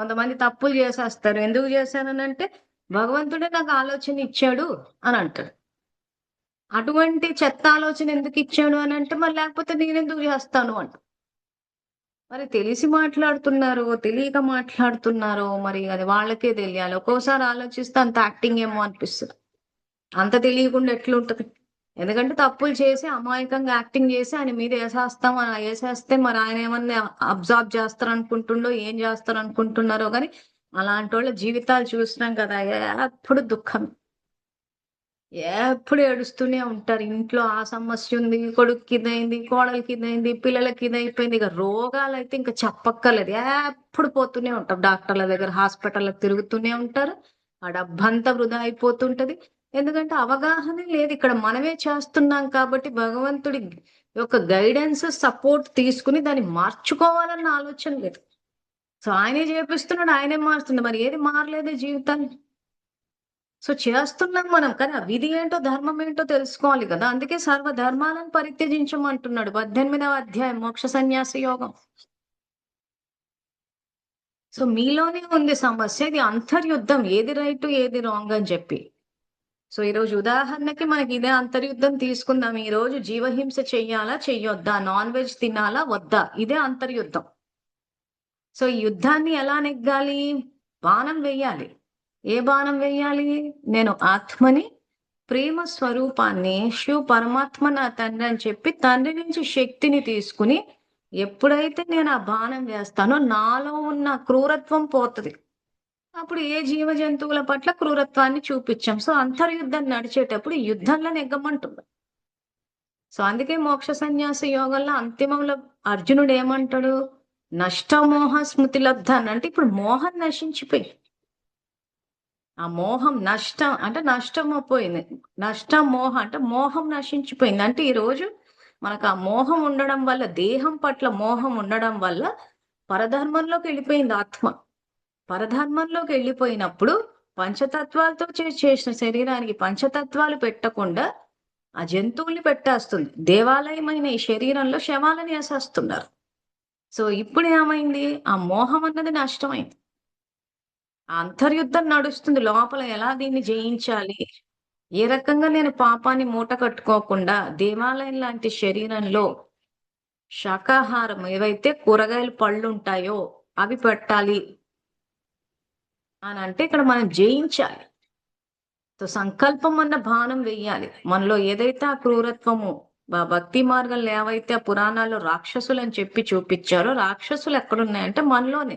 కొంతమంది తప్పులు చేసేస్తారు. ఎందుకు చేశాననంటే, భగవంతుడే నాకు ఆలోచన ఇచ్చాడు అని అంటాడు. అటువంటి చెత్త ఆలోచన ఎందుకు ఇచ్చాడు అనంటే, మరి లేకపోతే నేనెందుకు చేస్తాను అంట. మరి తెలిసి మాట్లాడుతున్నారో, తెలియక మాట్లాడుతున్నారో మరి అది వాళ్ళకే తెలియాలి. ఒక్కోసారి ఆలోచిస్తే అంత యాక్టింగ్ ఏమో అనిపిస్తది. అంత తెలియకుండా ఎట్లుంటది? ఎందుకంటే తప్పులు చేసి అమాయకంగా యాక్టింగ్ చేసి ఆయన మీద ఏసేస్తాం. ఏసేస్తే మరి ఆయన ఏమన్నా అబ్జార్బ్ చేస్తారనుకుంటుండో, ఏం చేస్తారనుకుంటున్నారో గాని అలాంటోళ్ళ జీవితాలు చూసినాం కదా! ఎప్పుడు దుఃఖం. ఎప్పుడు ఏడుస్తూనే ఉంటారు. ఇంట్లో ఆ సమస్యుంది, కొడుక్కి ఇదైంది, కోడలికి ఇదైంది, పిల్లలకి ఇదైపోయింది. ఇక రోగాలైతే ఇంక చెప్పక్కర్లేదు. ఎప్పుడు పోతూనే ఉంటాం. డాక్టర్ల దగ్గర, హాస్పిటల్‌కి తిరుగుతూనే ఉంటారు. ఆ డబ్బంతా వృధా అయిపోతుంటది. ఎందుకంటే అవగాహనే లేదు. ఇక్కడ మనమే చేస్తున్నాం కాబట్టి భగవంతుడి యొక్క గైడెన్స్, సపోర్ట్ తీసుకొని దాన్ని మార్చుకోవాలన్న ఆలోచన లేదు. సో, ఆయనే చేపిస్తున్నాడు, ఆయనే మారుస్తున్నాడు. మరి ఏది మారలేదే జీవితాన్ని. సో, చేస్తున్నాం మనం. కానీ ఆ విధి ఏంటో, ధర్మం ఏంటో తెలుసుకోవాలి కదా! అందుకే సర్వధర్మాలను పరిత్యజించమంటున్నాడు. 18వ అధ్యాయం మోక్ష సన్యాస యోగం. సో, మీలోనే ఉంది సమస్య. ఇది అంతర్యుద్ధం. ఏది రైట్, ఏది రాంగ్ అని చెప్పి. సో, ఈరోజు ఉదాహరణకి మనకి ఇదే అంతర్యుద్ధం తీసుకుందాం. ఈరోజు జీవహింస చెయ్యాలా? చెయ్యొద్దా? నాన్ వెజ్ తినాలా? వద్దా? ఇదే అంతర్యుద్ధం. సో, ఈ యుద్ధాన్ని ఎలా నెగ్గాలి? బాణం వెయ్యాలి. ఏ బాణం వెయ్యాలి? నేను ఆత్మని, ప్రేమ స్వరూపాన్ని, శివ పరమాత్మ నా తండ్రి అని చెప్పి తండ్రి నుంచి శక్తిని తీసుకుని, ఎప్పుడైతే నేను ఆ బాణం వేస్తానో నాలో ఉన్న క్రూరత్వం పోతది. అప్పుడు ఏ జీవ జంతువుల పట్ల క్రూరత్వాన్ని చూపిచ్చం. సో, అంతర్యుద్ధం నడిచేటప్పుడు ఈ యుద్ధంలో నెగ్గమంటుంది. సో, అందుకే మోక్ష సన్యాస యోగంలో అంతిమంలో అర్జునుడు ఏమంటాడు? నష్టమోహ స్మృతి లబ్ధాన్ని అంటే ఇప్పుడు మోహం నశించిపోయి. ఆ మోహం నష్టం అంటే నష్టమైపోయింది. నష్టం మోహం అంటే మోహం నశించిపోయింది. అంటే ఈరోజు మనకు ఆ మోహం ఉండడం వల్ల, దేహం పట్ల మోహం ఉండడం వల్ల పరధర్మంలోకెళ్ళిపోయింది ఆత్మ. పరధర్మంలోకెళ్ళిపోయినప్పుడు పంచతత్వాలతో చేసిన శరీరానికి పంచతత్వాలు పెట్టకుండా ఆ జంతువుల్ని పెట్టేస్తుంది. దేవాలయమైన ఈ శరీరంలో శవాలను ఏసేస్తున్నారు. సో, ఇప్పుడేమైంది? ఆ మోహం అన్నది నష్టమైంది. ఆ అంతర్యుద్ధం నడుస్తుంది. లోపల ఎలా దీన్ని జయించాలి? ఏ రకంగా నేను పాపాన్ని మూట కట్టుకోకుండా దేవాలయం లాంటి శరీరంలో శాకాహారం ఏవైతే కూరగాయలు, పళ్ళుంటాయో అవి పెట్టాలి అనంటే ఇక్కడ మనం జయించాలి. సో, సంకల్పం అన్న బాణం వెయ్యాలి. మనలో ఏదైతే ఆ క్రూరత్వము భక్తి మార్గంలో ఏవైతే ఆ పురాణాల్లో రాక్షసులని చెప్పి చూపిచ్చారో రాక్షసులు ఎక్కడున్నాయంటే మనలోనే.